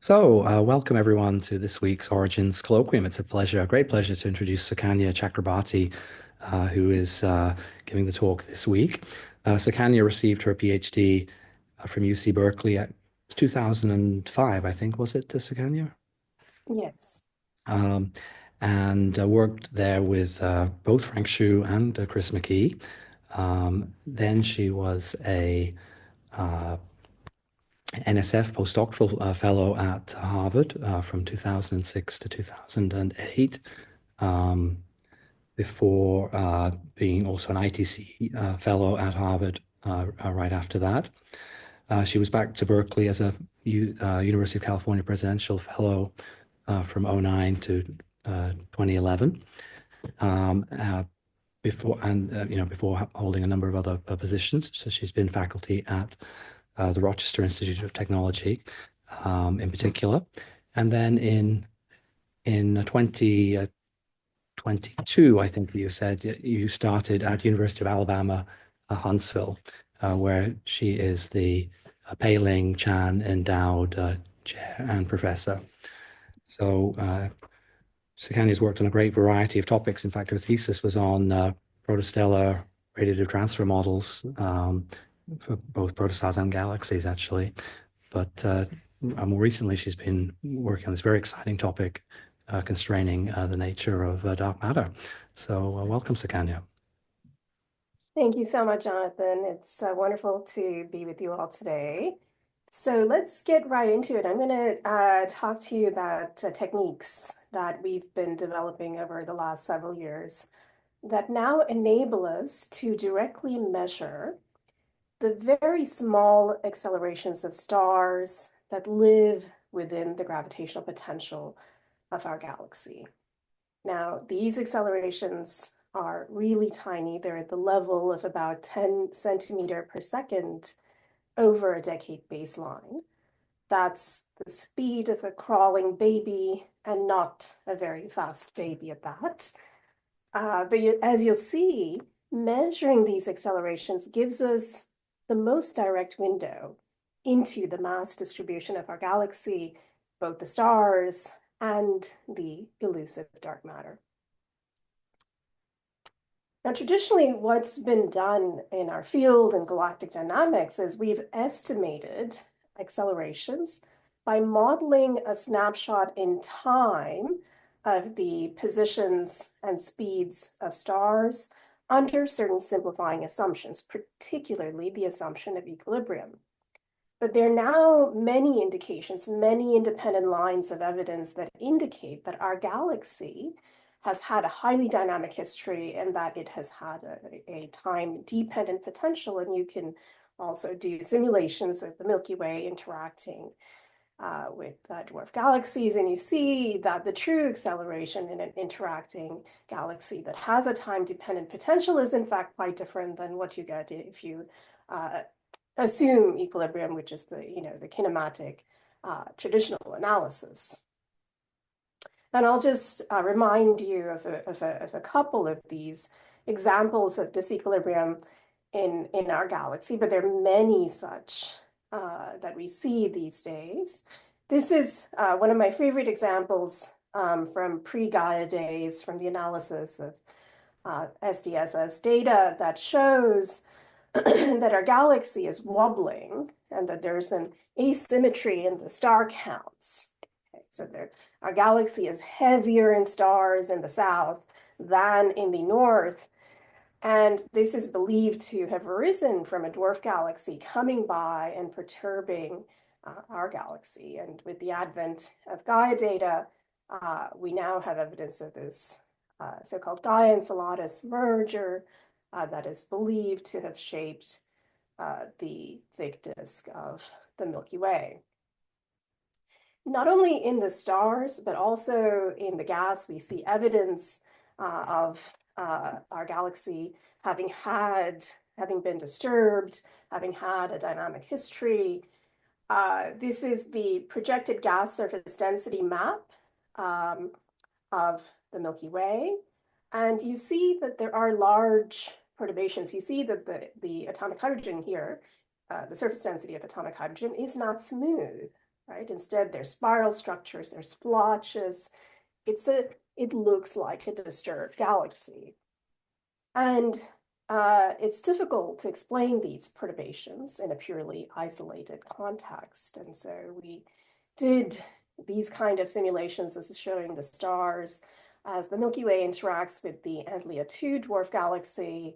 Welcome everyone to this week's Origins Colloquium. It's a great pleasure to introduce Sukanya Chakrabarti, who is giving the talk this week. Sukanya received her PhD from UC Berkeley at 2005, I think, was it, Sukanya? Yes. Um, and worked there with both Frank Xu and Chris McKee. Then she was a NSF postdoctoral fellow at Harvard from 2006 to 2008, um, before being also an ITC fellow at Harvard right after that. She was back to Berkeley as a University of California Presidential Fellow from '09 to 2011. Um, uh, before holding a number of other positions. So she's been faculty at the Rochester Institute of Technology, in particular, and then in 2022, I think you said you started at University of Alabama, Huntsville, where she is the Pei-Ling Chan Endowed Chair and Professor. So Sukhanya's worked on a great variety of topics. In fact, her thesis was on protostellar radiative transfer models for both protostars and galaxies, actually. But more recently, she's been working on this very exciting topic, constraining the nature of dark matter. So welcome, Sukanya. Thank you so much, Jonathan. It's wonderful to be with you all today. So let's get right into it. I'm going to talk to you about techniques that we've been developing over the last several years that now enable us to directly measure the very small accelerations of stars that live within the gravitational potential of our galaxy. Now, these accelerations are really tiny. They're at the level of about 10 centimeter per second over a decade baseline. That's the speed of a crawling baby and not a very fast baby at that. But as you'll see, measuring these accelerations gives us the most direct window into the mass distribution of our galaxy, both the stars and the elusive dark matter. Now, traditionally, what's been done in our field in galactic dynamics is we've estimated accelerations by modeling a snapshot in time of the positions and speeds of stars under certain simplifying assumptions, particularly the assumption of equilibrium. But there are now many indications, many independent lines of evidence that indicate that our galaxy has had a highly dynamic history and that it has had a time-dependent potential. And you can also do simulations of the Milky Way interacting with dwarf galaxies, and you see that the true acceleration in an interacting galaxy that has a time-dependent potential is in fact quite different than what you get if you assume equilibrium, which is the kinematic traditional analysis. And I'll just remind you of a couple of these examples of disequilibrium in our galaxy, but there are many such that we see these days. This is one of my favorite examples from pre-Gaia days, from the analysis of SDSS data that shows that our galaxy is wobbling and that there's an asymmetry in the star counts. So our galaxy is heavier in stars in the south than in the north. And this is believed to have arisen from a dwarf galaxy coming by and perturbing our galaxy. And with the advent of Gaia data, we now have evidence of this so-called Gaia Enceladus merger that is believed to have shaped the thick disk of the Milky Way. Not only in the stars, but also in the gas, we see evidence of our galaxy having been disturbed, having had a dynamic history. This is the projected gas surface density map of the Milky Way. And you see that there are large perturbations. You see that the atomic hydrogen here, the surface density of atomic hydrogen is not smooth. right? Instead, they're spiral structures, they're splotches. It looks like a disturbed galaxy. And it's difficult to explain these perturbations in a purely isolated context. And so we did these kind of simulations. This is showing the stars as the Milky Way interacts with the Antlia 2 dwarf galaxy.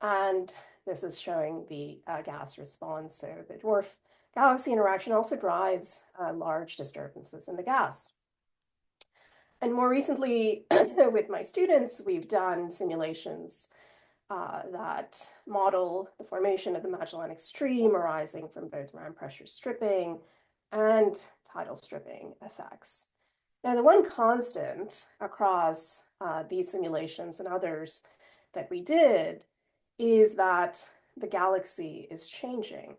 And this is showing the gas response. So the dwarf galaxy interaction also drives large disturbances in the gas. And more recently, with my students, we've done simulations that model the formation of the Magellanic Stream arising from both ram pressure stripping and tidal stripping effects. Now, the one constant across these simulations and others that we did is that the galaxy is changing.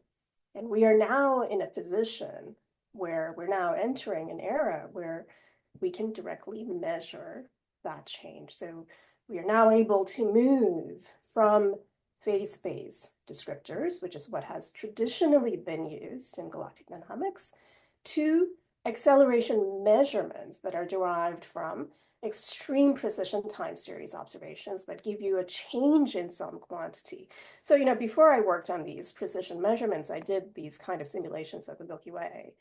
And we are now in a position where we're now entering an era where we can directly measure that change. So we are now able to move from phase space descriptors, which is what has traditionally been used in galactic dynamics, to acceleration measurements that are derived from extreme precision time series observations that give you a change in some quantity. So, before I worked on these precision measurements, I did these kind of simulations of the Milky Way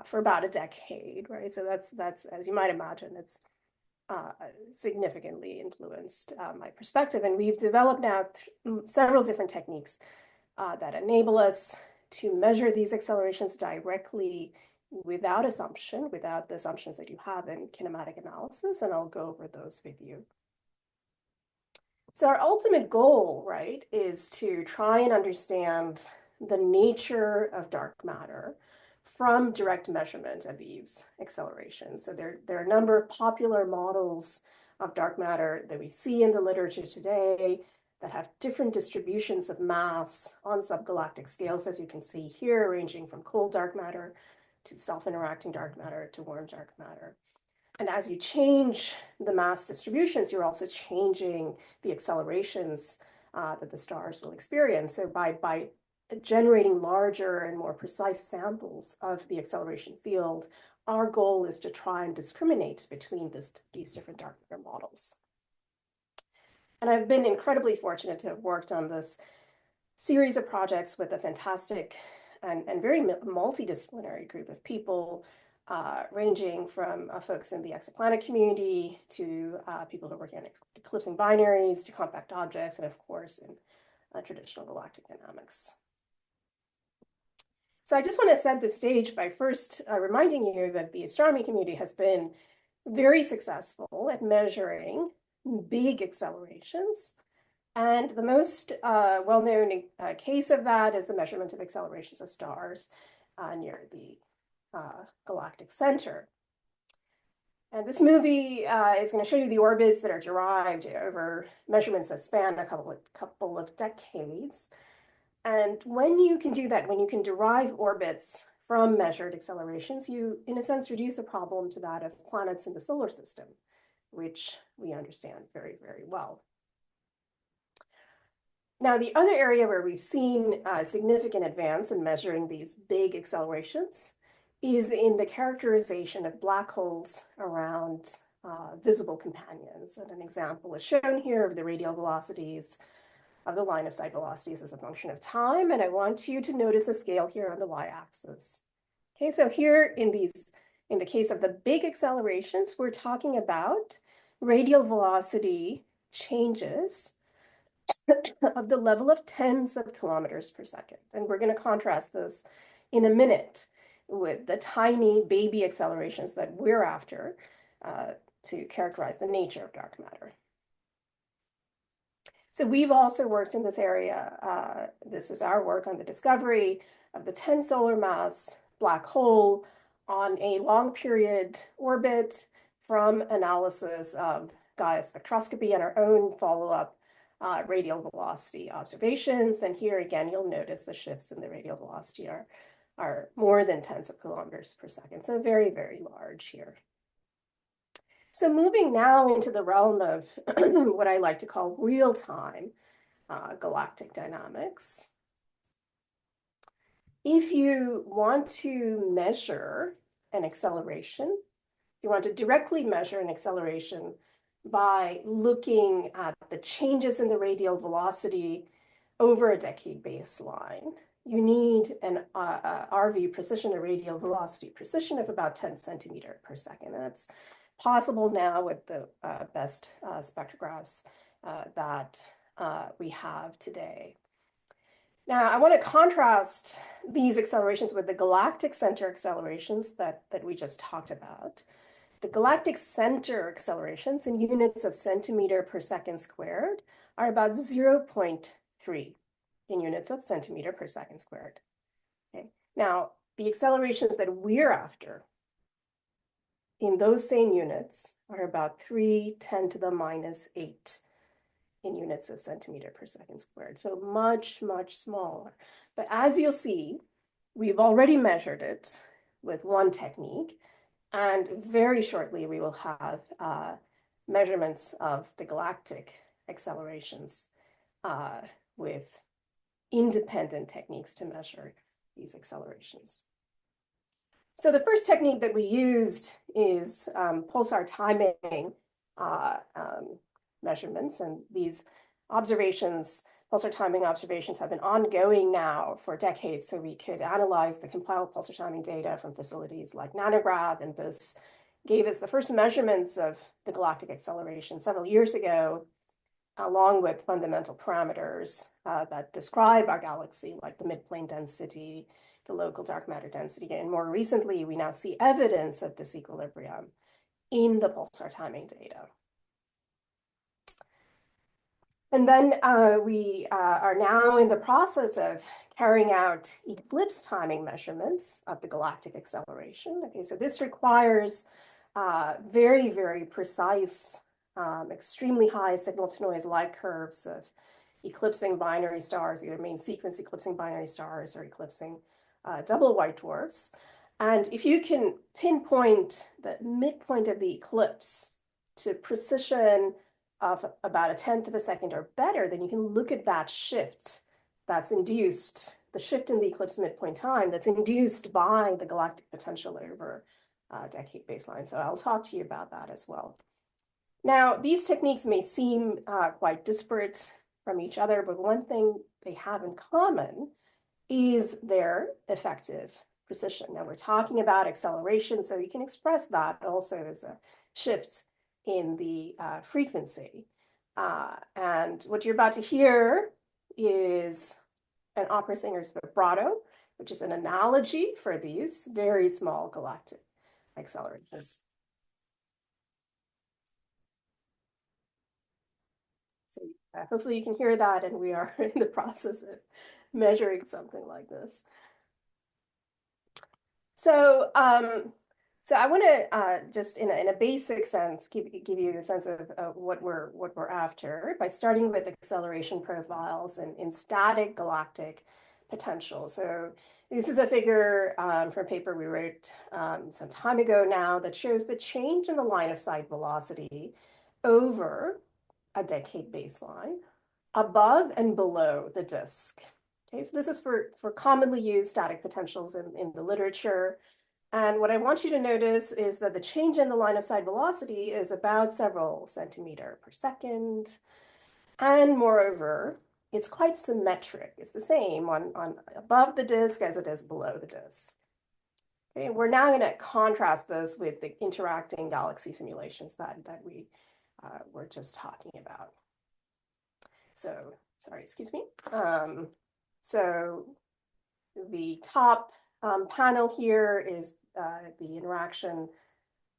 for about a decade, right? So that's as you might imagine, it's significantly influenced my perspective. And we've developed now several different techniques that enable us to measure these accelerations directly without the assumptions that you have in kinematic analysis, and I'll go over those with you. So our ultimate goal, right, is to try and understand the nature of dark matter from direct measurement of these accelerations. So there are a number of popular models of dark matter that we see in the literature today that have different distributions of mass on subgalactic scales, as you can see here, ranging from cold dark matter to self-interacting dark matter to warm dark matter. And as you change the mass distributions, you're also changing the accelerations that the stars will experience. So by generating larger and more precise samples of the acceleration field, our goal is to try and discriminate between these different dark matter models. And I've been incredibly fortunate to have worked on this series of projects with a fantastic and very multidisciplinary group of people, ranging from folks in the exoplanet community to people who are working on eclipsing binaries to compact objects, and of course in traditional galactic dynamics. So I just want to set the stage by first reminding you that the astronomy community has been very successful at measuring big accelerations. And the most well-known case of that is the measurement of accelerations of stars near the galactic center. And this movie is going to show you the orbits that are derived over measurements that span a couple of decades. And when you can do that, when you can derive orbits from measured accelerations, you, in a sense, reduce the problem to that of planets in the solar system, which we understand very, very well. Now, the other area where we've seen significant advance in measuring these big accelerations is in the characterization of black holes around visible companions. And an example is shown here of the radial velocities of the line of sight velocities as a function of time. And I want you to notice the scale here on the y-axis. Okay, so here in the case of the big accelerations, we're talking about radial velocity changes of the level of tens of kilometers per second. And we're going to contrast this in a minute with the tiny baby accelerations that we're after to characterize the nature of dark matter. So we've also worked in this area. This is our work on the discovery of the 10 solar mass black hole on a long period orbit from analysis of Gaia spectroscopy and our own follow-up radial velocity observations. And here again, you'll notice the shifts in the radial velocity are more than tens of kilometers per second. So very, very large here. So moving now into the realm of what I like to call real-time galactic dynamics. if you want to measure an acceleration, you want to directly measure an acceleration by looking at the changes in the radial velocity over a decade baseline. You need an RV precision, a radial velocity precision of about 10 centimeter per second. And that's possible now with the best spectrographs that we have today. Now, I want to contrast these accelerations with the galactic center accelerations that we just talked about. The galactic center accelerations in units of centimeter per second squared are about 0.3 in units of centimeter per second squared. Okay. Now, the accelerations that we're after in those same units are about 3 × 10⁻⁸ in units of centimeter per second squared. So much, much smaller. But as you'll see, we've already measured it with one technique. And very shortly, we will have measurements of the galactic accelerations with independent techniques to measure these accelerations. So the first technique that we used is pulsar timing measurements. And these observations, pulsar timing observations, have been ongoing now for decades, so we could analyze the compiled pulsar timing data from facilities like Nanograv, and this gave us the first measurements of the galactic acceleration several years ago, along with fundamental parameters that describe our galaxy, like the midplane density, the local dark matter density, and more recently, we now see evidence of disequilibrium in the pulsar timing data. And then we are now in the process of carrying out eclipse timing measurements of the galactic acceleration. Okay, so this requires very, very precise, extremely high signal-to-noise light curves of eclipsing binary stars, either main sequence eclipsing binary stars or eclipsing double white dwarfs. And if you can pinpoint the midpoint of the eclipse to precision of about 1/10 of a second or better, then you can look at that shift that's induced, the shift in the eclipse midpoint time that's induced by the galactic potential over decade baseline. So I'll talk to you about that as well. Now, these techniques may seem quite disparate from each other, but one thing they have in common is their effective precision. Now, we're talking about acceleration, so you can express that also as a shift in the frequency. And what you're about to hear is an opera singer's vibrato, which is an analogy for these very small galactic accelerators. So hopefully you can hear that, and we are in the process of measuring something like this. So I want to just in a basic sense give you a sense of what we're after by starting with acceleration profiles and in static galactic potential. So this is a figure from a paper we wrote some time ago now that shows the change in the line of sight velocity over a decade baseline above and below the disk. Okay, so this is for commonly used static potentials in the literature. And what I want you to notice is that the change in the line of sight velocity is about several centimeter per second. And moreover, it's quite symmetric. It's the same on above the disk as it is below the disk. Okay, we're now going to contrast this with the interacting galaxy simulations that we were just talking about. So, sorry, excuse me. So the top panel here is the interaction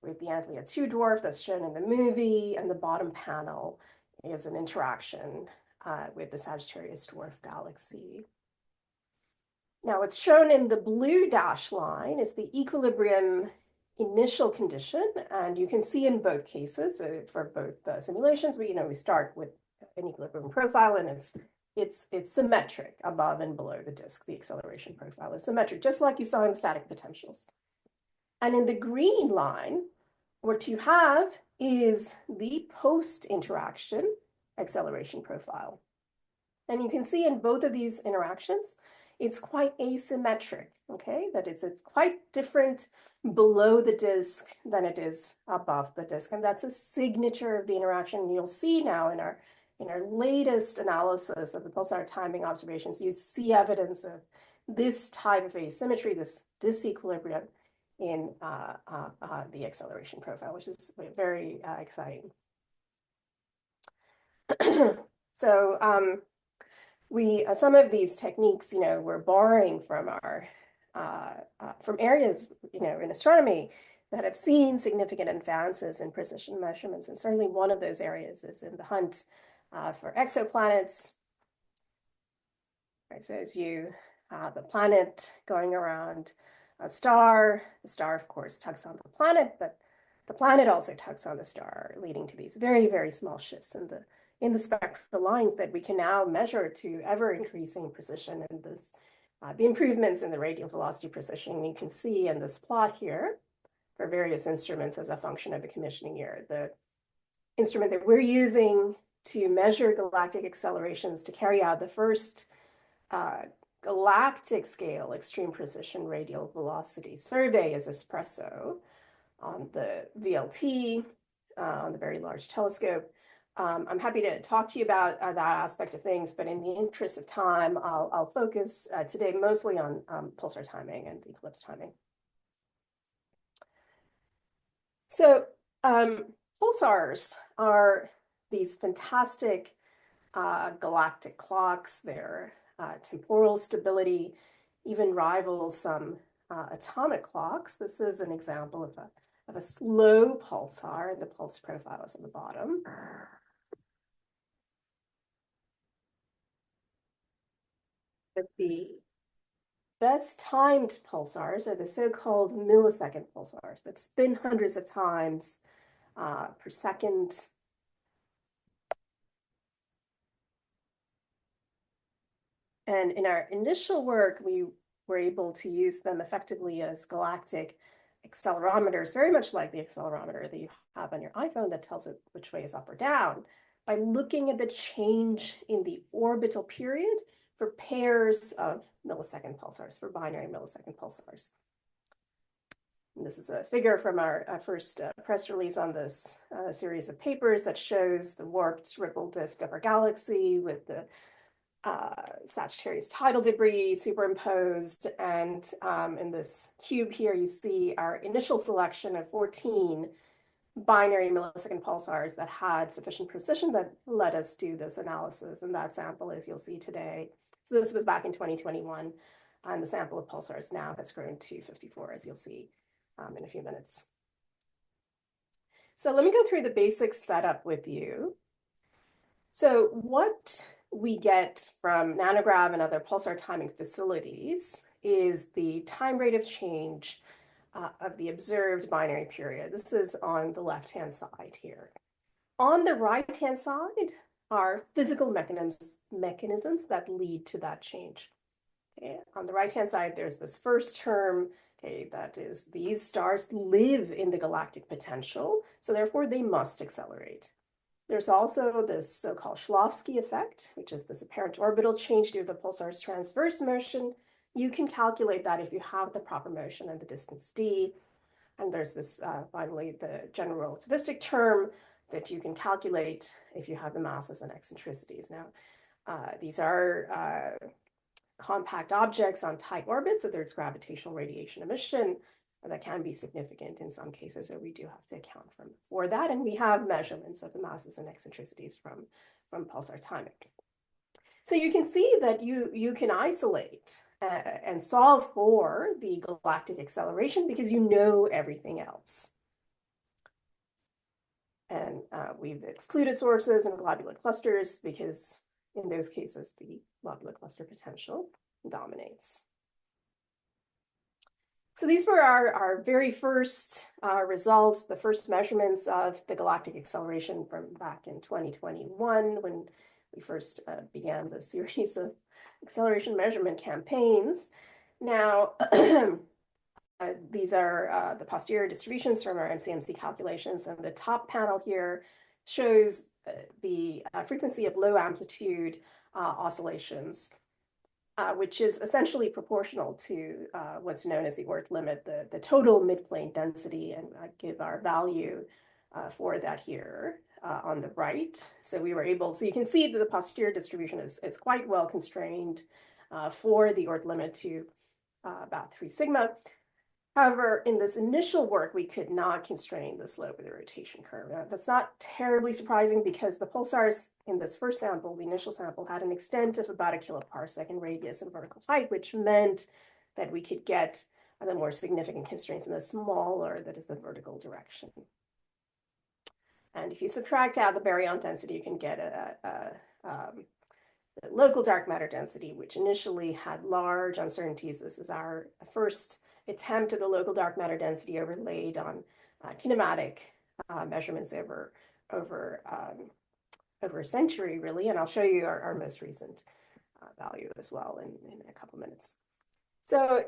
with the Antlia 2 dwarf that's shown in the movie, and the bottom panel is an interaction with the Sagittarius dwarf galaxy. Now, what's shown in the blue dashed line is the equilibrium initial condition, and you can see in both cases for both simulations, we start with an equilibrium profile, and it's symmetric above and below the disk. The acceleration profile is symmetric, just like you saw in static potentials. And in the green line, what you have is the post-interaction acceleration profile. And you can see in both of these interactions, it's quite asymmetric, okay? That it's quite different below the disk than it is above the disk. And that's a signature of the interaction. You'll see now in our latest analysis of the pulsar timing observations, you see evidence of this type of asymmetry, this disequilibrium in the acceleration profile, which is very exciting. So some of these techniques, we're borrowing from our from areas, in astronomy that have seen significant advances in precision measurements, and certainly one of those areas is in the hunt for exoplanets. Right, so as the planet going around a star, the star, of course, tugs on the planet, but the planet also tugs on the star, leading to these very, very small shifts in the spectral lines that we can now measure to ever-increasing precision. And the improvements in the radial velocity precision you can see in this plot here for various instruments as a function of the commissioning year. The instrument that we're using to measure galactic accelerations to carry out the first galactic scale extreme precision radial velocity survey is ESPRESSO on the VLT, on the Very Large Telescope. I'm happy to talk to you about that aspect of things, but in the interest of time, I'll focus today mostly on pulsar timing and eclipse timing. So pulsars are these fantastic galactic clocks. Their temporal stability even rivals some atomic clocks. This is an example of a slow pulsar, and the pulse profile is at the bottom. But the best timed pulsars are the so-called millisecond pulsars that spin hundreds of times per second. And in our initial work, we were able to use them effectively as galactic accelerometers, very much like the accelerometer that you have on your iPhone that tells it which way is up or down, by looking at the change in the orbital period for pairs of millisecond pulsars, for binary millisecond pulsars. And this is a figure from our first press release on this series of papers that shows the warped ripple disk of our galaxy with the Sagittarius tidal debris superimposed. And in this cube here, you see our initial selection of 14 binary millisecond pulsars that had sufficient precision that let us do this analysis. And that sample, as you'll see today, so this was back in 2021, and the sample of pulsars now has grown to 54, as you'll see in a few minutes. So let me go through the basic setup with you. So what we get from nanograv and other pulsar timing facilities is the time rate of change of the observed binary period. This is on the left-hand side here. On the right-hand side are physical mechanisms that lead to that change. Okay. On the right-hand side, there's this first term, okay, that is these stars live in the galactic potential, so therefore they must accelerate. There's also this so-called Shklovsky effect, which is this apparent orbital change due to the pulsar's transverse motion. You can calculate that if you have the proper motion and the distance d. And there's this, finally, the general relativistic term that you can calculate if you have the masses and eccentricities. Now, these are compact objects on tight orbits, so there's gravitational radiation emission that can be significant in some cases, so we do have to account for that. And we have measurements of the masses and eccentricities from pulsar timing. So you can see that you can isolate and solve for the galactic acceleration because you know everything else. And we've excluded sources and globular clusters because in those cases, the globular cluster potential dominates. So these were our very first results, the first measurements of the galactic acceleration from back in 2021 when we first began the series of acceleration measurement campaigns. Now, these are the posterior distributions from our MCMC calculations, and the top panel here shows the frequency of low amplitude oscillations which is essentially proportional to what's known as the Oort limit, the total midplane density, and I give our value for that here on the right. So we were able, so you can see that the posterior distribution is quite well constrained for the Oort limit to about 3 sigma. However, in this initial work, we could not constrain the slope of the rotation curve. Now, that's not terribly surprising because the pulsars in this first sample, the initial sample, had an extent of about 1 kiloparsec in radius and vertical height, which meant that we could get the more significant constraints in the smaller, that is the vertical direction. And if you subtract out the baryon density, you can get the local dark matter density, which initially had large uncertainties. This is our first attempt at the local dark matter density overlaid on kinematic measurements over a century, really. And I'll show you our most recent value as well in a couple minutes. So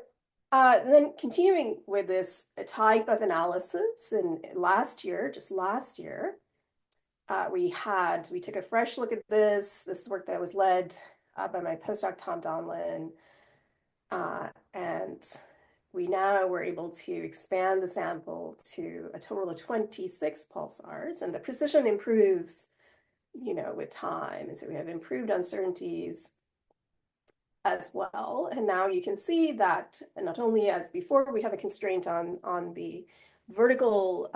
then continuing with this type of analysis, and just last year, we took a fresh look at this. This is work that was led by my postdoc, Tom Donlin. And we now were able to expand the sample to a total of 26 pulsars, and the precision improves, with time. And so we have improved uncertainties as well. And now you can see that not only as before, we have a constraint on the vertical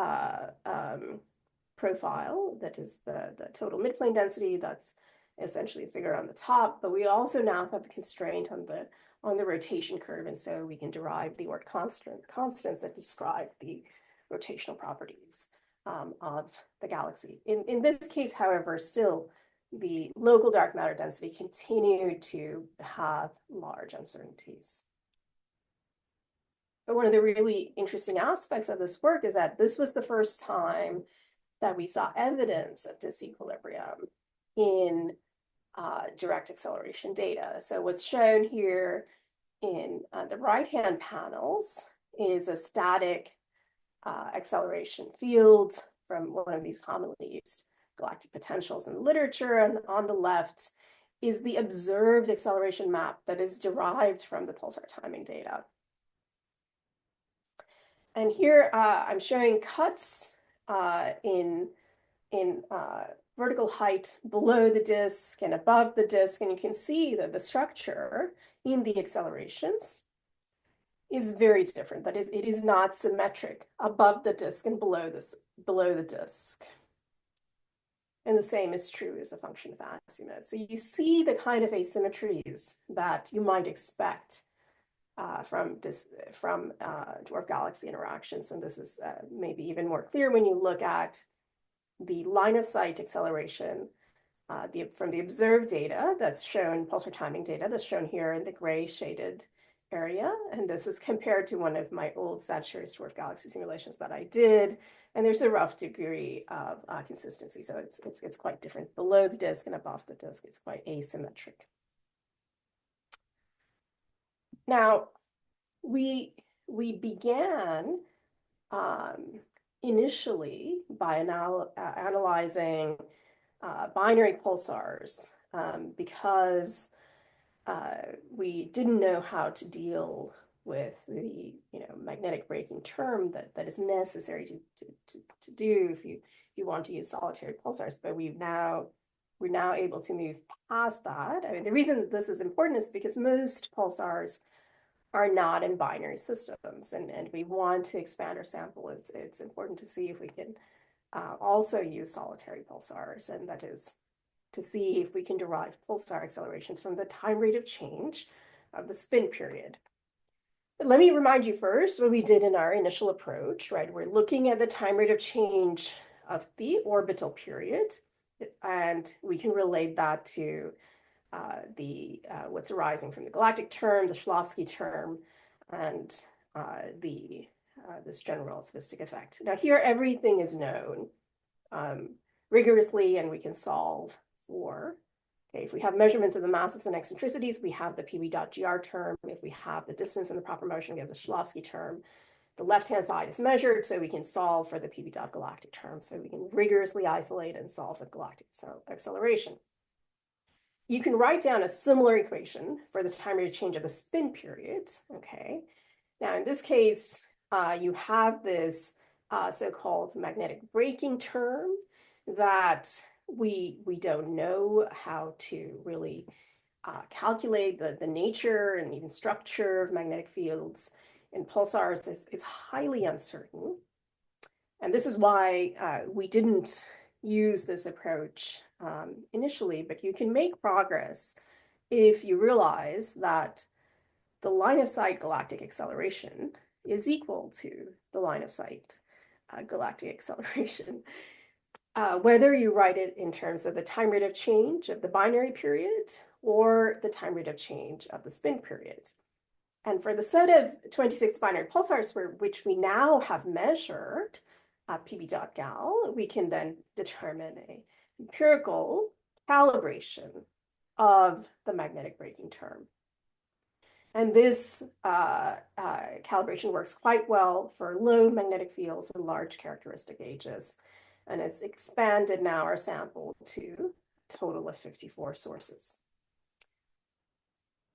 profile, that is the total midplane density, that's essentially a figure on the top, but we also now have a constraint on the rotation curve, and so we can derive the Oort constants that describe the rotational properties of the galaxy. In this case, however, still the local dark matter density continued to have large uncertainties. But one of the really interesting aspects of this work is that this was the first time that we saw evidence of disequilibrium in direct acceleration data. So what's shown here in the right-hand panels is a static acceleration field from one of these commonly used galactic potentials in the literature. And on the left is the observed acceleration map that is derived from the pulsar timing data. And here I'm showing cuts in vertical height below the disk and above the disk, and you can see that the structure in the accelerations is very different. That is, it is not symmetric above the disk and below the disk. And the same is true as a function of azimuth. So you see the kind of asymmetries that you might expect from dwarf galaxy interactions. And this is maybe even more clear when you look at the line of sight acceleration from the observed data that's shown, pulsar timing data that's shown here in the gray shaded area. And this is compared to one of my old Sagittarius dwarf galaxy simulations that I did. And there's a rough degree of consistency. So it's quite different below the disk and above the disk. It's quite asymmetric. Now, we began initially by analyzing binary pulsars because we didn't know how to deal with the magnetic braking term that is necessary to do if you want to use solitary pulsars. But we're now able to move past that. I mean, the reason this is important is because most pulsars are not in binary systems, and we want to expand our sample. It's important to see if we can also use solitary pulsars, and that is to see if we can derive pulsar accelerations from the time rate of change of the spin period. But let me remind you first what we did in our initial approach, right? We're looking at the time rate of change of the orbital period, and we can relate that to what's arising from the galactic term, the Shklovsky term, and this general relativistic effect. Now here, everything is known rigorously, and we can solve for, okay, if we have measurements of the masses and eccentricities, we have the pv.gr term. If we have the distance and the proper motion, we have the Shklovsky term. The left-hand side is measured, so we can solve for the pv.galactic term. So we can rigorously isolate and solve with galactic acceleration. you can write down a similar equation for the time rate of change of the spin period, okay? Now, in this case, you have this so-called magnetic braking term that we don't know how to really calculate the nature and even structure of magnetic fields in pulsars is highly uncertain. And this is why we didn't use this approach initially, but you can make progress if you realize that the line of sight galactic acceleration is equal to the line of sight galactic acceleration. Whether you write it in terms of the time rate of change of the binary period or the time rate of change of the spin period. And for the set of 26 binary pulsars for which we now have measured pb.gal, we can then determine an empirical calibration of the magnetic braking term. And this calibration works quite well for low magnetic fields and large characteristic ages. And it's expanded now our sample to a total of 54 sources.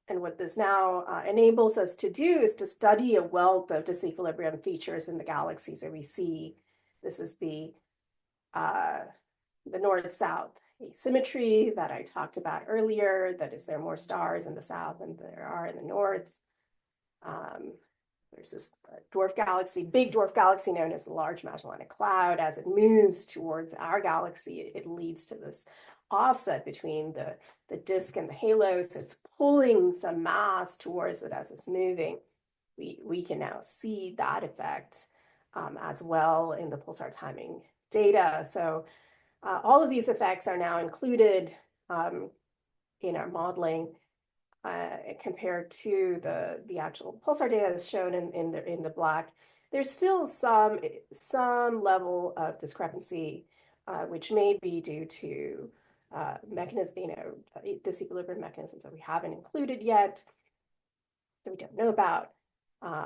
And what this now enables us to do is to study a wealth of disequilibrium features in the galaxies that we see. This is the north-south asymmetry that I talked about earlier. That is, there are more stars in the south than there are in the north. There's this big dwarf galaxy known as the Large Magellanic Cloud. As it moves towards our galaxy, it leads to this offset between the disk and the halo. So it's pulling some mass towards it as it's moving. We can now see that effect as well in the pulsar timing data. So all of these effects are now included in our modeling compared to the actual pulsar data that's shown in the black. There's still some level of discrepancy, which may be due to disequilibrium mechanisms that we haven't included yet, that we don't know about,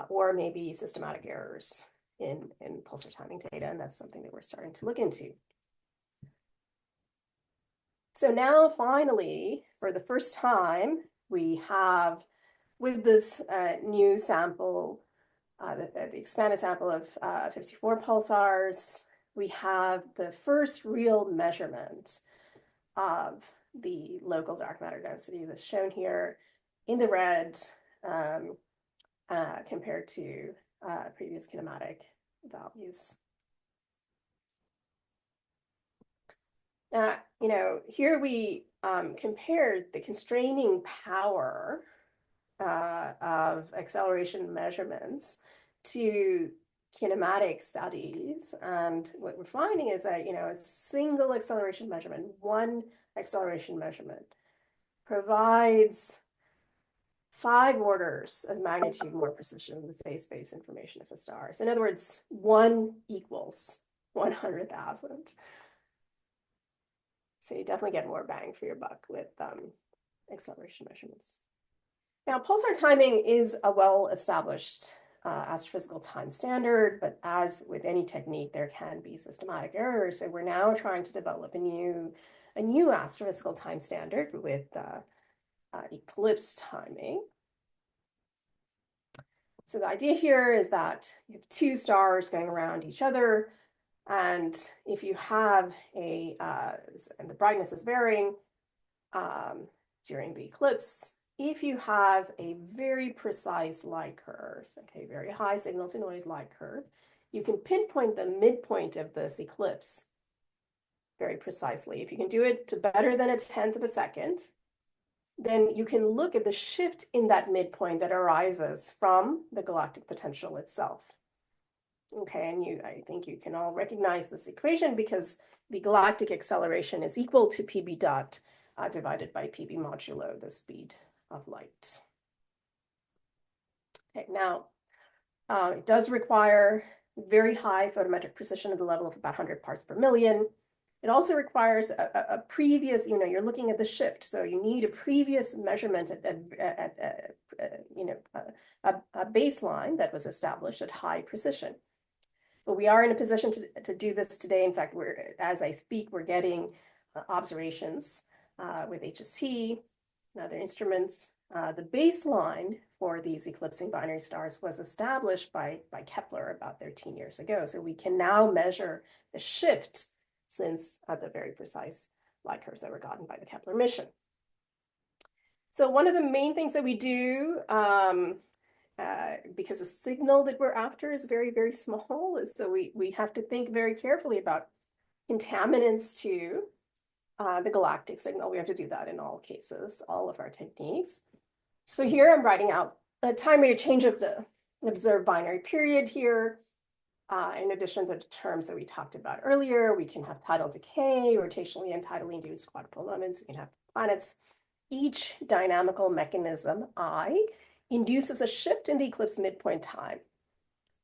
or maybe systematic errors in pulsar timing data, and that's something that we're starting to look into. So now, finally, for the first time, we have, with this new sample, the expanded sample of 54 pulsars, we have the first real measurement of the local dark matter density that's shown here in the red compared to previous kinematic values. Here we compared the constraining power of acceleration measurements to kinematic studies. And what we're finding is that, a single acceleration measurement, one acceleration measurement, provides 5 orders of magnitude more precision with phase space information of the stars. In other words, 1 equals 100,000. So you definitely get more bang for your buck with acceleration measurements. Now, pulsar timing is a well-established astrophysical time standard, but as with any technique, there can be systematic errors. So we're now trying to develop a new astrophysical time standard with eclipse timing. So the idea here is that you have 2 stars going around each other. And if you have and the brightness is varying during the eclipse, if you have a very precise light curve, okay, very high signal to noise light curve, you can pinpoint the midpoint of this eclipse very precisely. If you can do it to better than 1/10 of a second, then you can look at the shift in that midpoint that arises from the galactic potential itself. Okay, and I think you can all recognize this equation because the galactic acceleration is equal to PB dot divided by PB modulo the speed of light. Okay, now it does require very high photometric precision at the level of about 100 parts per million. It also requires a previous, you're looking at the shift, so you need a previous measurement at a baseline that was established at high precision. But we are in a position to do this today. In fact, as I speak, we're getting observations with HST and other instruments. The baseline for these eclipsing binary stars was established by Kepler about 13 years ago. So we can now measure the shift since the very precise light curves that were gotten by the Kepler mission. So one of the main things that we do, because the signal that we're after is very, very small, is so we have to think very carefully about contaminants to the galactic signal. We have to do that in all cases, all of our techniques. So here I'm writing out the time rate of change of the observed binary period here. In addition to the terms that we talked about earlier, we can have tidal decay, rotationally and tidally induced quadrupole moments. We can have planets. Each dynamical mechanism, I, induces a shift in the eclipse midpoint time.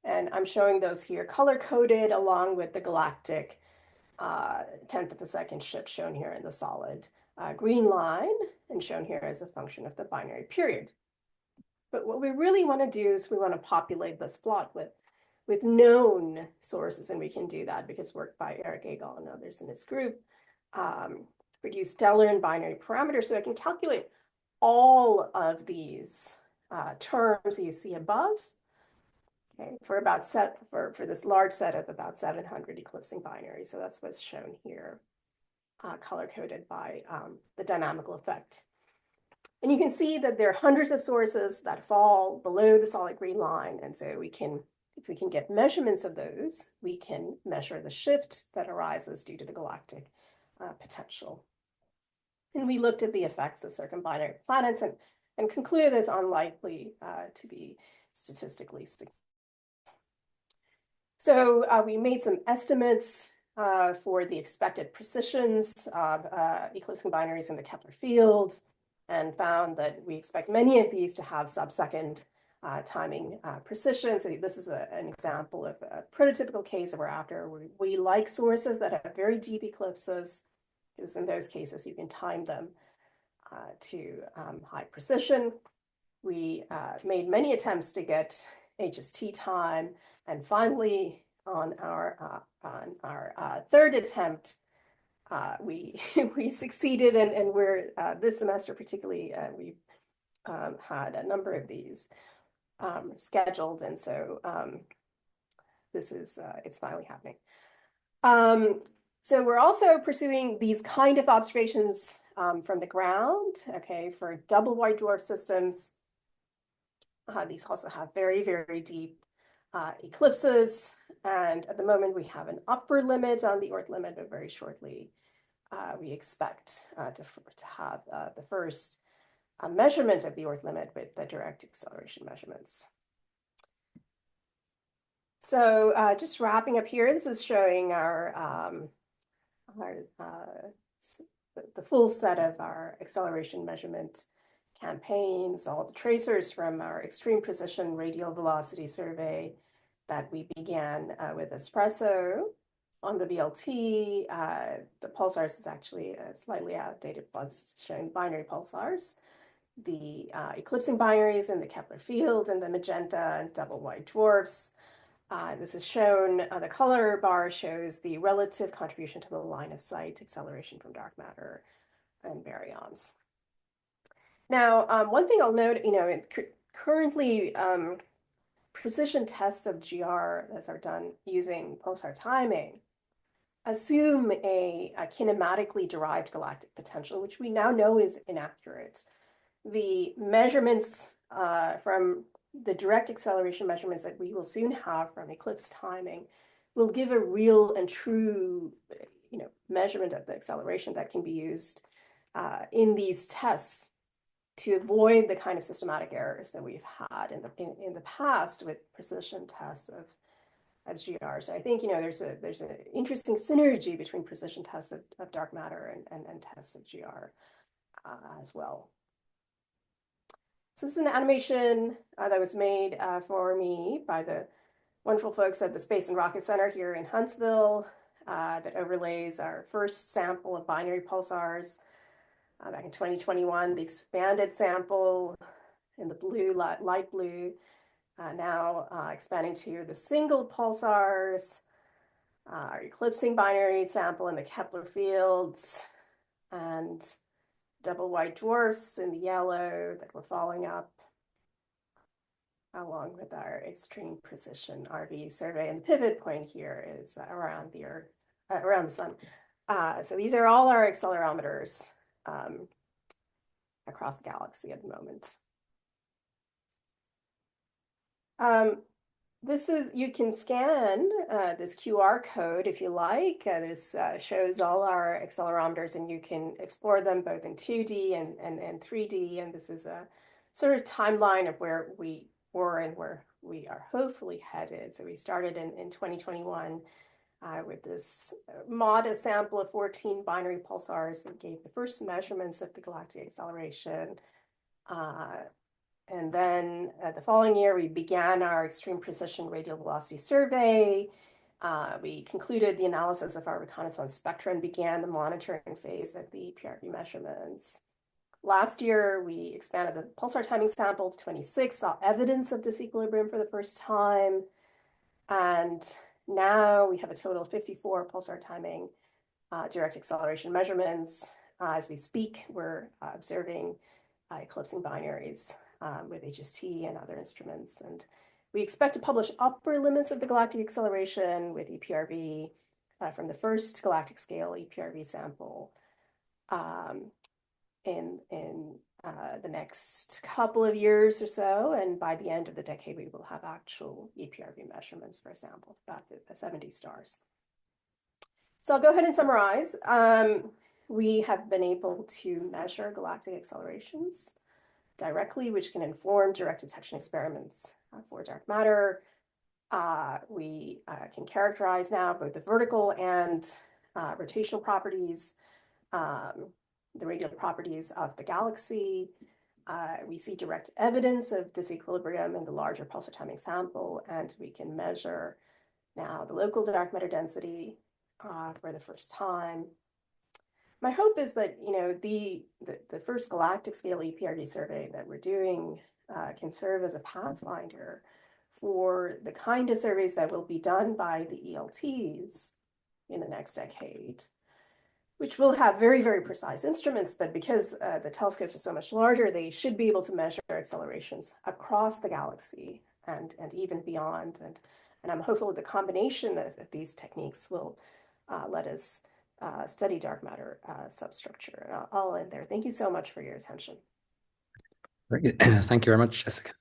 And I'm showing those here color-coded along with the galactic 10th of a second shift shown here in the solid green line and shown here as a function of the binary period. But what we really want to do is we want to populate this plot with known sources, and we can do that because work by Eric Agol and others in his group produce stellar and binary parameters, so I can calculate all of these terms you see above. Okay, for this large set of about 700 eclipsing binaries. So that's what's shown here, color-coded by the dynamical effect. And you can see that there are hundreds of sources that fall below the solid green line. And so if we can get measurements of those, we can measure the shift that arises due to the galactic potential. And we looked at the effects of circumbinary planets and concluded it's unlikely to be statistically significant. So we made some estimates for the expected precisions of eclipsing binaries in the Kepler field and found that we expect many of these to have sub-second timing precision. So this is an example of a prototypical case that we're after. We like sources that have very deep eclipses, because in those cases you can time them to high precision. We made many attempts to get HST time, and finally, on our third attempt, we succeeded, and we're this semester particularly we've had a number of these scheduled, and so this is it's finally happening. So we're also pursuing these kind of observations from the ground. Okay, for double white dwarf systems. These also have very, very deep eclipses. And at the moment, we have an upper limit on the Oort limit, but very shortly, we expect to have the first measurement of the Oort limit with the direct acceleration measurements. So just wrapping up here, this is showing the full set of our acceleration measurement campaigns, all the tracers from our extreme precision radial velocity survey that we began with Espresso on the VLT. The pulsars is actually a slightly outdated plus showing binary pulsars. The eclipsing binaries in the Kepler field and the magenta and double white dwarfs. This is shown, the color bar shows the relative contribution to the line of sight acceleration from dark matter and baryons. Now, one thing I'll note, currently precision tests of GR as are done using pulsar timing assume a kinematically derived galactic potential, which we now know is inaccurate. The measurements from the direct acceleration measurements that we will soon have from eclipse timing will give a real and true, measurement of the acceleration that can be used in these tests to avoid the kind of systematic errors that we've had in the past with precision tests of GR. So I think there's an interesting synergy between precision tests of dark matter and tests of GR as well. So this is an animation that was made for me by the wonderful folks at the Space and Rocket Center here in Huntsville that overlays our first sample of binary pulsars back in 2021, the expanded sample in the blue, light blue, now expanding to the single pulsars, our eclipsing binary sample in the Kepler fields, and double white dwarfs in the yellow that we're following up, along with our extreme precision RV survey. And the pivot point here is around the Earth, around the sun. So these are all our accelerometers across the galaxy at the moment. You can scan this QR code if you like. This shows all our accelerometers, and you can explore them both in 2D and 3D. And this is a sort of timeline of where we were and where we are hopefully headed. So we started in 2021 with this modest sample of 14 binary pulsars that gave the first measurements of the galactic acceleration. And then the following year, we began our extreme precision radial velocity survey. We concluded the analysis of our reconnaissance spectra and began the monitoring phase of the PRV measurements. Last year, we expanded the pulsar timing sample to 26, saw evidence of disequilibrium for the first time. And now we have a total of 54 pulsar timing direct acceleration measurements. As we speak, we're observing eclipsing binaries with HST and other instruments. And we expect to publish upper limits of the galactic acceleration with EPRV from the first galactic scale EPRV sample in the next couple of years or so. And by the end of the decade, we will have actual EPRV measurements for a sample of about 70 stars. So I'll go ahead and summarize. We have been able to measure galactic accelerations directly, which can inform direct detection experiments for dark matter. We can characterize now both the vertical and rotational properties, the radial properties of the galaxy. We see direct evidence of disequilibrium in the larger pulsar timing sample, and we can measure now the local dark matter density for the first time. My hope is that the first galactic scale EPRD survey that we're doing can serve as a pathfinder for the kind of surveys that will be done by the ELTs in the next decade, which will have very, very precise instruments, but because the telescopes are so much larger, they should be able to measure accelerations across the galaxy and even beyond. And I'm hopeful that the combination of these techniques will let us study dark matter substructure. I'll end there. Thank you so much for your attention. Great. Thank you very much, Jessica.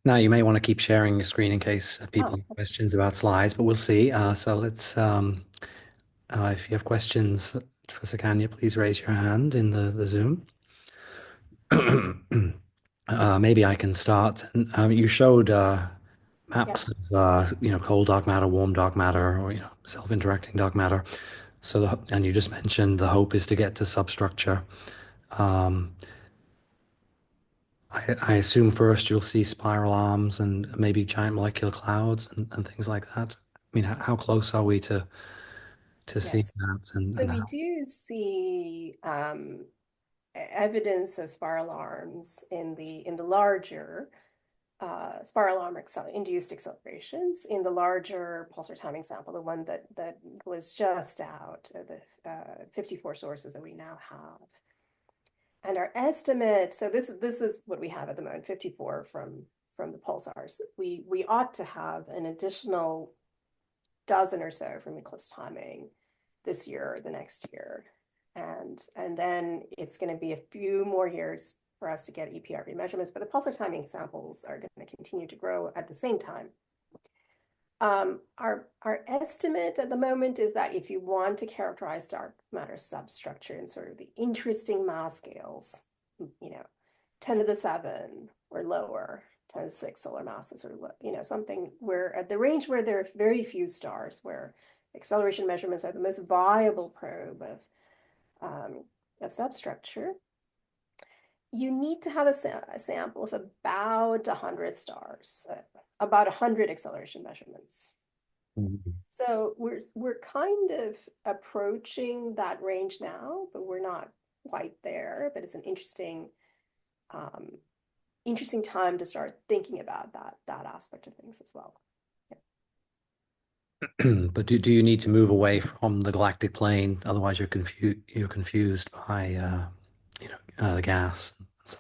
Now, you may want to keep sharing your screen in case people have questions about slides, but we'll see. So let's, if you have questions for Sukanya, please raise your hand in the Zoom. Maybe I can start. You showed maps of cold dark matter, warm dark matter, or self-interacting dark matter. So and you just mentioned the hope is to get to substructure. I assume first you'll see spiral arms and maybe giant molecular clouds and things like that. I mean, how close are we to seeing that? So we do see evidence of spiral arms in the larger spiral arm induced accelerations in the larger pulsar timing sample, the one that was just out, the 54 sources that we now have. And our estimate, so this is what we have at the moment, 54 from the pulsars. We ought to have an additional dozen or so from eclipse timing this year or the next year. And then it's going to be a few more years for us to get EPRV measurements, but the pulsar timing samples are going to continue to grow at the same time. Our estimate at the moment is that if you want to characterize dark matter substructure in sort of the interesting mass scales, 10 to the 7 or lower, 10 to the 6 solar masses, or something where at the range where there are very few stars, where acceleration measurements are the most viable probe of substructure, you need to have a sample of about 100 stars, about 100 acceleration measurements. Mm-hmm. So we're kind of approaching that range now, but we're not quite there. But it's an interesting time to start thinking about that aspect of things as well. But do you need to move away from the galactic plane? Otherwise, you're confused by the gas. So,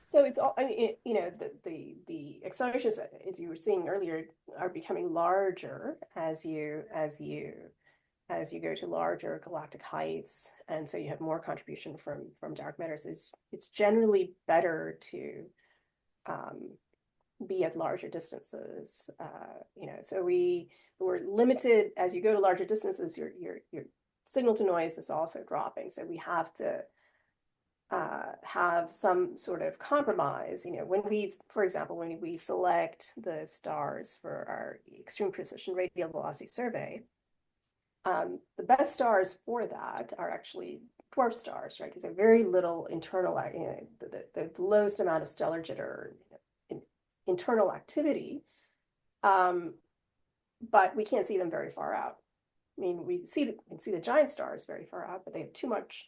So it's all, I mean, the accelerations, as you were seeing earlier, are becoming larger as you go to larger galactic heights, and so you have more contribution from dark matters. It's generally better to um, be at larger distances. So we're limited as you go to larger distances. Your signal to noise is also dropping. So we have to have some sort of compromise. When we, for example, when we select the stars for our extreme precision radial velocity survey, the best stars for that are actually dwarf stars, right? Because they have very little internal, the lowest amount of stellar jitter, internal activity, but we can't see them very far out. I mean, we can see the giant stars very far out, but they have too much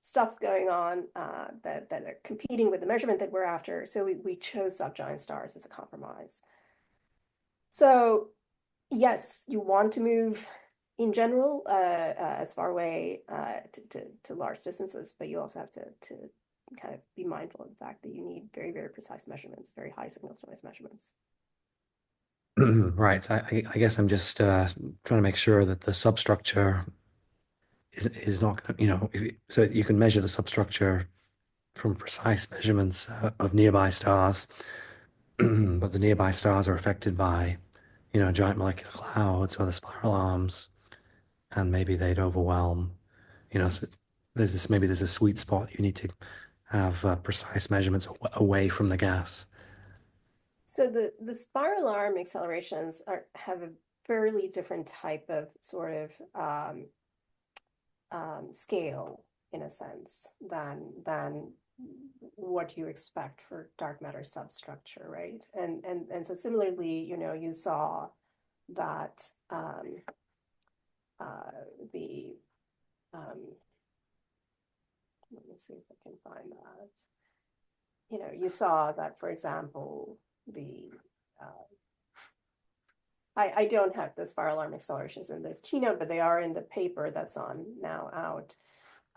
stuff going on that are competing with the measurement that we're after. So we chose subgiant stars as a compromise. So yes, you want to move in general as far away to large distances, but you also have to kind of be mindful of the fact that you need very, very precise measurements, very high signal to noise measurements. right. I guess I'm just trying to make sure that the substructure is not, so you can measure the substructure from precise measurements of nearby stars, but the nearby stars are affected by, giant molecular clouds or the spiral arms, and maybe they'd overwhelm, so there's a sweet spot. You need to have precise measurements away from the gas. So the spiral arm accelerations have a fairly different type of sort of scale in a sense than what you expect for dark matter substructure, right? And so similarly, you saw that the let me see if I can find that. You saw that, for example, the I don't have the spiral arm accelerations in this keynote, but they are in the paper that's on now out.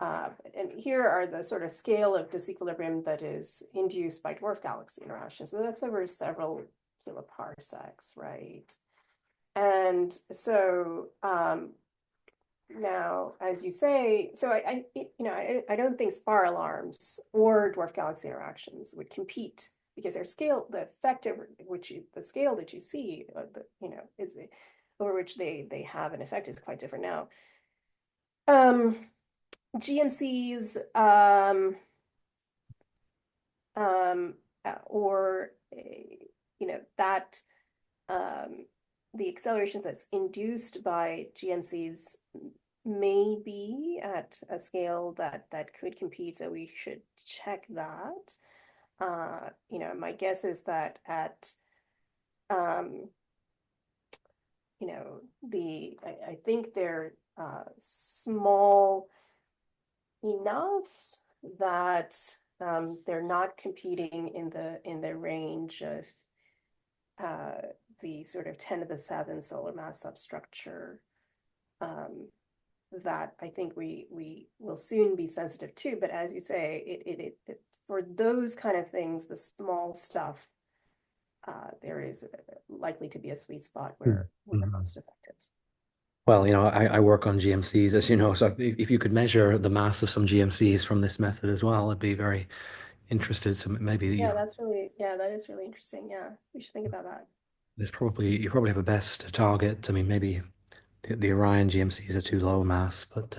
And here are the sort of scale of disequilibrium that is induced by dwarf galaxy interactions. So that's over several kiloparsecs, right? And so now, as you say, so I don't think spiral arms or dwarf galaxy interactions would compete because their scale, the effect over which the scale that you see, is over which they have an effect is quite different now. GMCs or that the accelerations that's induced by GMCs may be at a scale that could compete, so we should check that. My guess is that at I think they're small enough that they're not competing in the range of the sort of 10 to the 7 solar mass substructure that I think we will soon be sensitive to. But as you say, it for those kind of things, the small stuff, there is likely to be a sweet spot where we're Mhm. most effective. Well, I work on GMCs, as you know, so if you could measure the mass of some GMCs from this method as well, I'd be very interested. So maybe Yeah, that is really interesting. Yeah, we should think about that. you probably have a best target. I mean, maybe the Orion GMCs are too low mass, but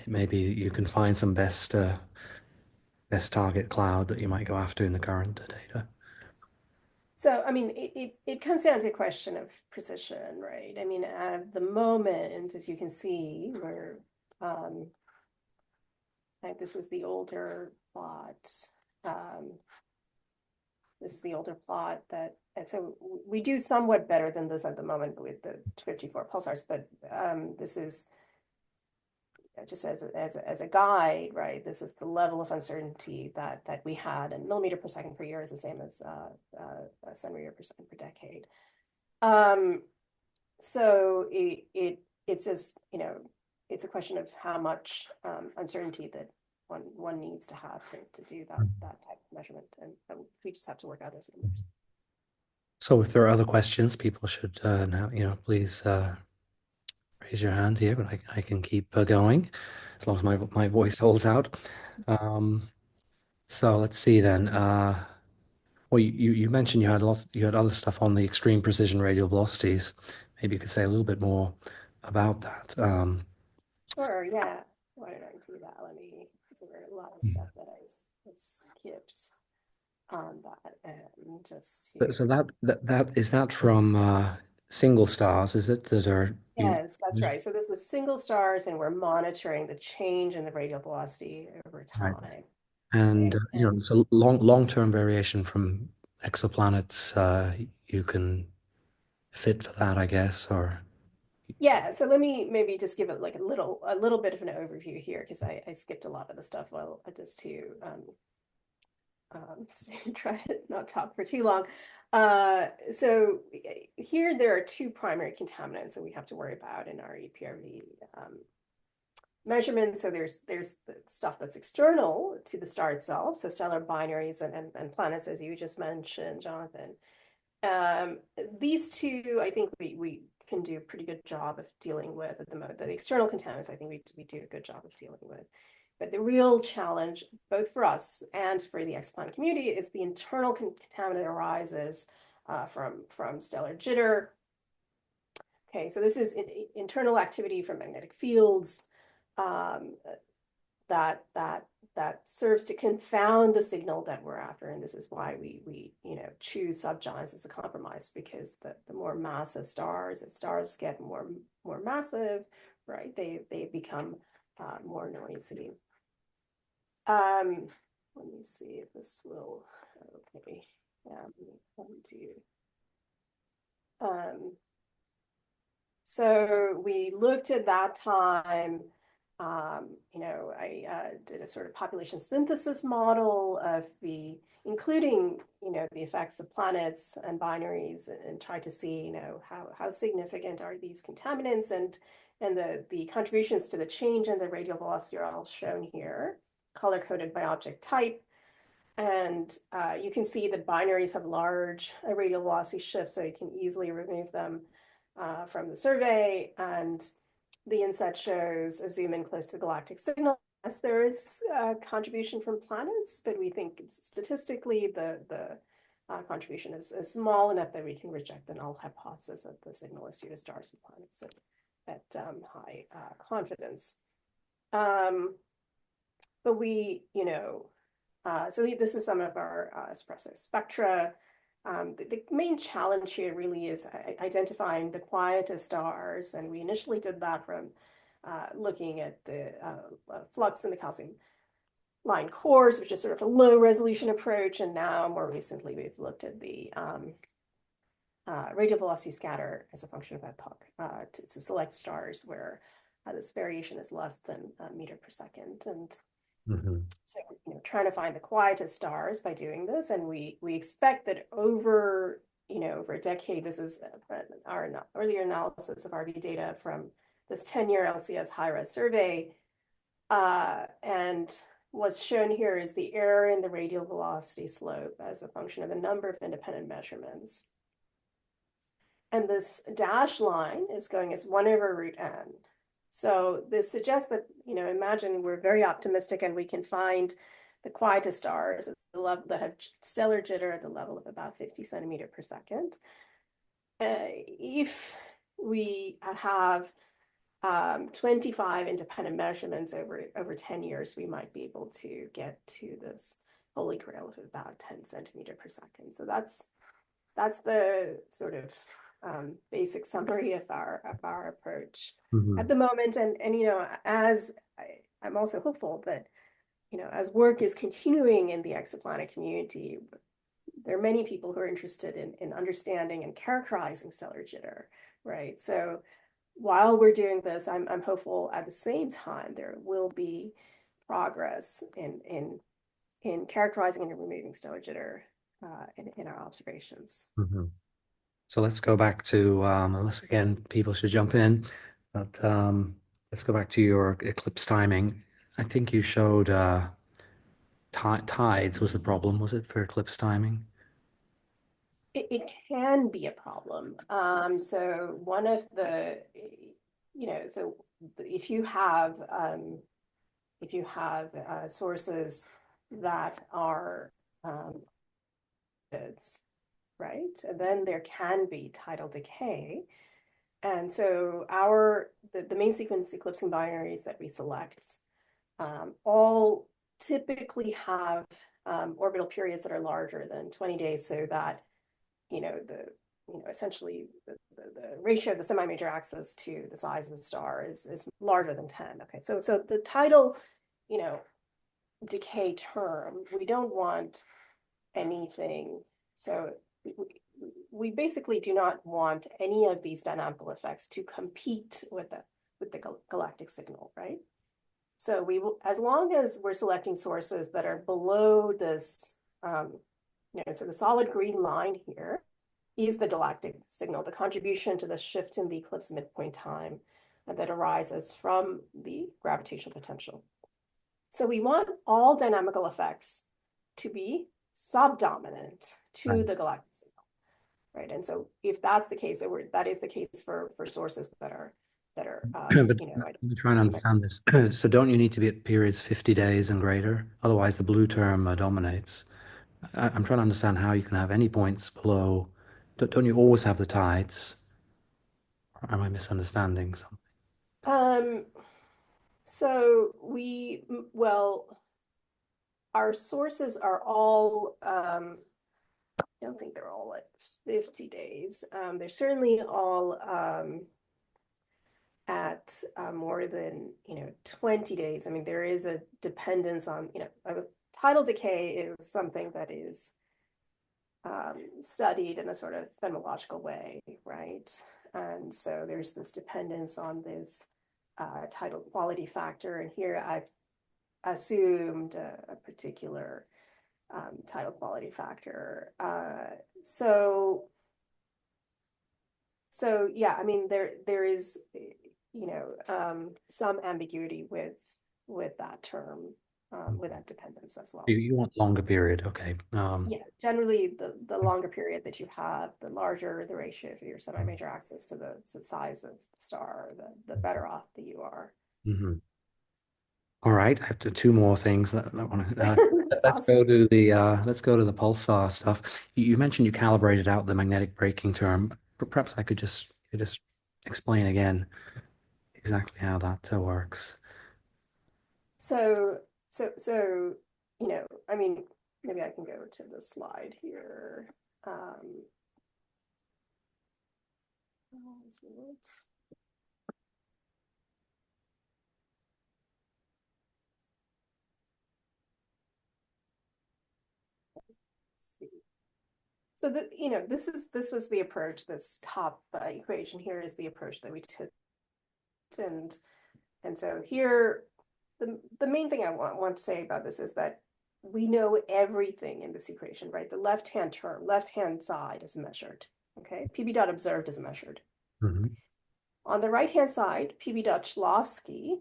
maybe you can find some best target cloud that you might go after in the current data. So, I mean, it comes down to a question of precision, right? I mean, at the moment, as you can see, we're like this is the older plot. This is the older plot and so we do somewhat better than this at the moment with the 54 pulsars, but this is just as a guide, right? This is the level of uncertainty that we had, and millimeter per second per year is the same as centimeter per second per decade. So it's just, it's a question of how much uncertainty that one needs to have to do that type of measurement, and we just have to work out those numbers. So if there are other questions, people should now, please raise your hand here, but I can keep going as long as my voice holds out. Um, so let's see then. Well, you mentioned you had other stuff on the extreme precision radial velocities. Maybe you could say a little bit more about that. Sure, yeah. Why don't I do that? There were a lot of stuff that I skipped on that, and just to, So that is that from single stars, is it that are you? yes, that's right. So this is single stars, and we're monitoring the change in the radial velocity over Right. time. And Okay. And it's a long-term variation from exoplanets. You can fit for that, I guess, or yeah, so let me maybe just give it like a little bit of an overview here, because I skipped a lot of the stuff. Well, just to try to not talk for too long. So here there are two primary contaminants that we have to worry about in our EPRV measurements. So there's the stuff that's external to the star itself, so stellar binaries and planets, as you just mentioned, Jonathan. Um, these two, I think we can do a pretty good job of dealing with at the moment. The external contaminants, I think we do a good job of dealing with. But the real challenge, both for us and for the exoplanet community, is the internal contaminant that arises from stellar jitter. Okay, so this is internal activity from magnetic fields um, that serves to confound the signal that we're after, and this is why we choose subgiants as a compromise, because the more massive stars, as stars get more massive, right, they become more noisy. Let me see if this will, okay, yeah, let me do. So we looked at that time, I did a sort of population synthesis model of including, the effects of planets and binaries, and tried to see, how significant are these contaminants, and the contributions to the change in the radial velocity are all shown here, color-coded by object type. And you can see that binaries have large radial velocity shifts, so you can easily remove them from the survey. And the inset shows a zoom in close to the galactic signal. Yes, there is a contribution from planets, but we think statistically the contribution is small enough that we can reject the null hypothesis that the signal is due to stars and planets at high confidence. But so this is some of our espresso spectra. The main challenge here really is identifying the quietest stars, and we initially did that from looking at the flux in the calcium line cores, which is sort of a low resolution approach, and now more recently we've looked at the radial velocity scatter as a function of epoch to select stars where this variation is less than a meter per second. And Mhm. so, trying to find the quietest stars by doing this, and we expect that over a decade, this is our earlier analysis of RV data from this 10-year LCS high-res survey, and what's shown here is the error in the radial velocity slope as a function of the number of independent measurements. And this dashed line is going as 1 over root n. So this suggests that, imagine we're very optimistic and we can find the quietest stars at the level that have stellar jitter at the level of about 50 centimeter per second. If we have 25 independent measurements over 10 years, we might be able to get to this holy grail of about 10 centimeter per second. So that's the sort of basic summary of our approach at Mhm. the moment. And as I'm also hopeful that, as work is continuing in the exoplanet community, there are many people who are interested in understanding and characterizing stellar jitter, right? So while we're doing this, I'm hopeful at the same time there will be progress in characterizing and removing stellar jitter in our observations. Mhm. So let's go back to, unless again, people should jump in, but let's go back to your eclipse timing. I think you showed tides was the problem, was it, for eclipse timing? It can be a problem. So one of the, so if you have sources that are goods, right, and then there can be tidal decay. And so the main sequence eclipsing binaries that we select all typically have orbital periods that are larger than 20 days, so that essentially the ratio of the semi-major axis to the size of the star is larger than 10. Okay, so the tidal, you know, decay term, we don't want anything. So we basically do not want any of these dynamical effects to compete with the galactic signal, right? So we will, as long as we're selecting sources that are below this, so the solid green line here is the galactic signal, the contribution to the shift in the eclipse midpoint time that arises from the gravitational potential. So we want all dynamical effects to be subdominant to Right. the galactic signal, right? And so if that's the case, that is the case for sources that are But I'm trying to understand this. So don't you need to be at periods 50 days and greater? Otherwise, the blue term dominates. I'm trying to understand how you can have any points below. Don't you always have the tides? Or am I misunderstanding something? Um, so well, our sources are all, I don't think they're all at 50 days. They're certainly all at more than 20 days. I mean, there is a dependence on tidal decay is something that is studied in a sort of phenomenological way, right? And so there's this dependence on this tidal quality factor, and here I've assumed a particular tidal quality factor. So yeah, I mean there is some ambiguity with that term, with that dependence as well. You want longer period, okay. Yeah, generally the longer period that you have, the larger the ratio of your semi-major axis to the size of the star, the better off that you are. Mhm. All right, I have two more things that want to. That's Let's awesome. go to the pulsar stuff. You mentioned you calibrated out the magnetic braking term. Perhaps I could just explain again exactly how that works. So I mean, maybe I can go to the slide here. So let's see. So this was the approach. This top equation here is the approach that we took, and so here, the main thing I want to say about this is that we know everything in this equation, right? The left-hand term, left-hand side is measured, okay? PB dot observed is measured. Mhm. On the right-hand side, PB dot Shklovsky,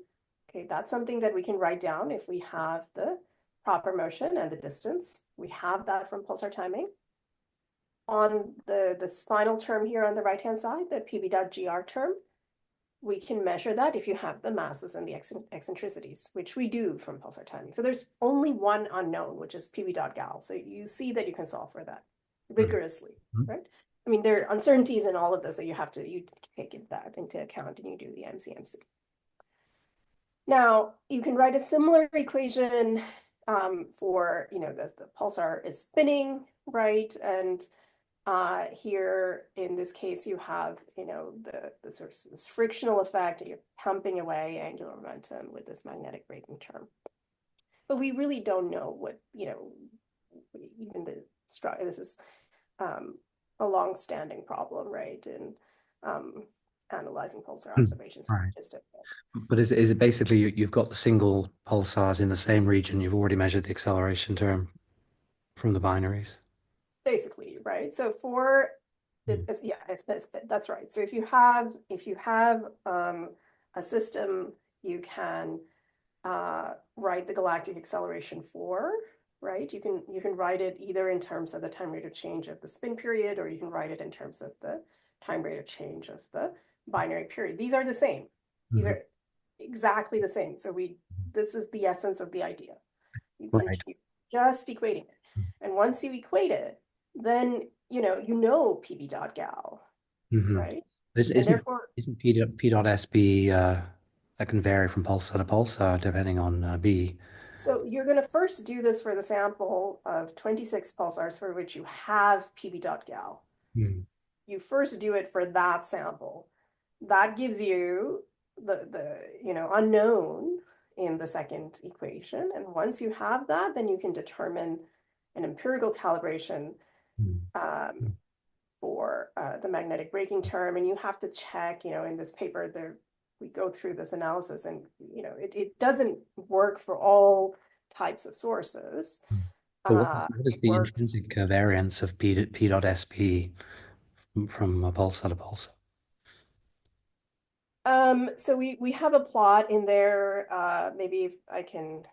okay, that's something that we can write down if we have the proper motion and the distance. We have that from pulsar timing. On this final term here on the right-hand side, the PB dot GR term, we can measure that if you have the masses and the eccentricities, which we do from pulsar timing. So there's only one unknown, which is PB dot gal. So you see that you can solve for that rigorously, Mhm. right? I mean, there are uncertainties in all of this that you take that into account and you do the MCMC. Now, you can write a similar equation for, the pulsar is spinning, right? And here in this case, you have, the sort of this frictional effect, you're pumping away angular momentum with this magnetic braking term. But we really don't know what, even this is a long-standing problem, right? In analyzing pulsar Hmm. observations. All right. Just But is it basically you've got the single pulsars in the same region, you've already measured the acceleration term from the binaries? basically, right? So for Mm. Yeah, that's right. So if you have a system, you can write the galactic acceleration for, right? You can write it either in terms of the time rate of change of the spin period, or you can write it in terms of the time rate of change of the binary period. These are the same. These Mhm. are exactly the same. So this is the essence of the idea. Right. You just equating it. And once you equate it, then you know PB dot gal, Hmm. right? Is, And isn't therefore, isn't P dot SB that can vary from pulsar to pulsar depending on B? so you're going to first do this for the sample of 26 pulsars for which you have PB dot gal. Mm. You first do it for that sample. That gives you the unknown in the second equation. And once you have that, then you can determine an empirical calibration Mm. um, for the magnetic braking term. And you have to check, in this paper there, we go through this analysis, and it doesn't work for all types of sources. Mm. But what is It the works. intrinsic variance of P dot SB from pulsar to pulsar? So we have a plot in there. Maybe if I can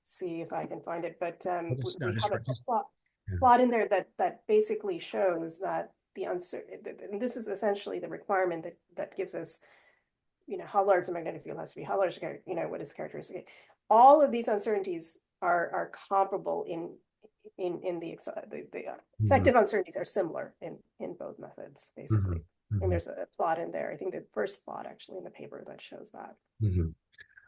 see if I can find it, but Well, just, no, we have a just yeah. plot in there that basically shows that the uncertain, and this is essentially the requirement that gives us, how large the magnetic field has to be, how large, what is characteristic. All of these uncertainties are comparable in the Mhm. effective uncertainties are similar in both methods, basically. Mhm. And Mhm. there's a plot in there. I think the first plot actually in the paper that shows that. Mhm.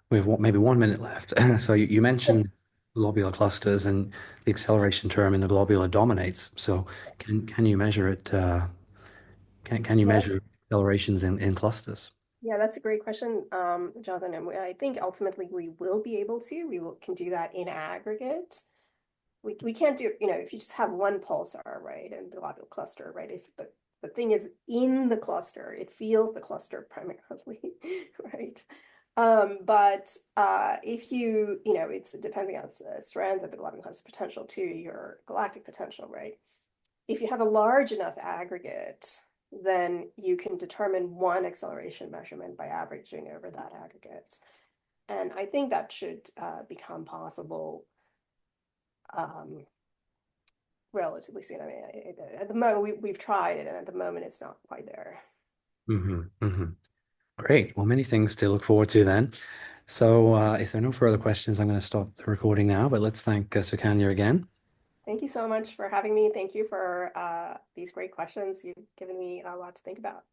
We have maybe 1 minute left. So you Yep. mentioned globular clusters and the acceleration term in the globular dominates. So can you measure it? Can you Yeah, measure accelerations in clusters? that's a great question, Jonathan. And I think ultimately we will be able to. Can do that in aggregate. We can't do, if you just have one pulsar, right, and the globular cluster, right, if the thing is in the cluster, it feels the cluster primarily, right? But if it's depending on strength of the globular cluster potential to your galactic potential, right? If you have a large enough aggregate, then you can determine one acceleration measurement by averaging over that aggregate. And I think that should become possible um, relatively soon. I mean, at the moment we've tried it, and at the moment it's not quite there. Hmm. Hmm. Great. Well, many things to look forward to then. So if there are no further questions, I'm going to stop the recording now, but let's thank Sukanya again. Thank you so much for having me. Thank you for these great questions. You've given me a lot to think about.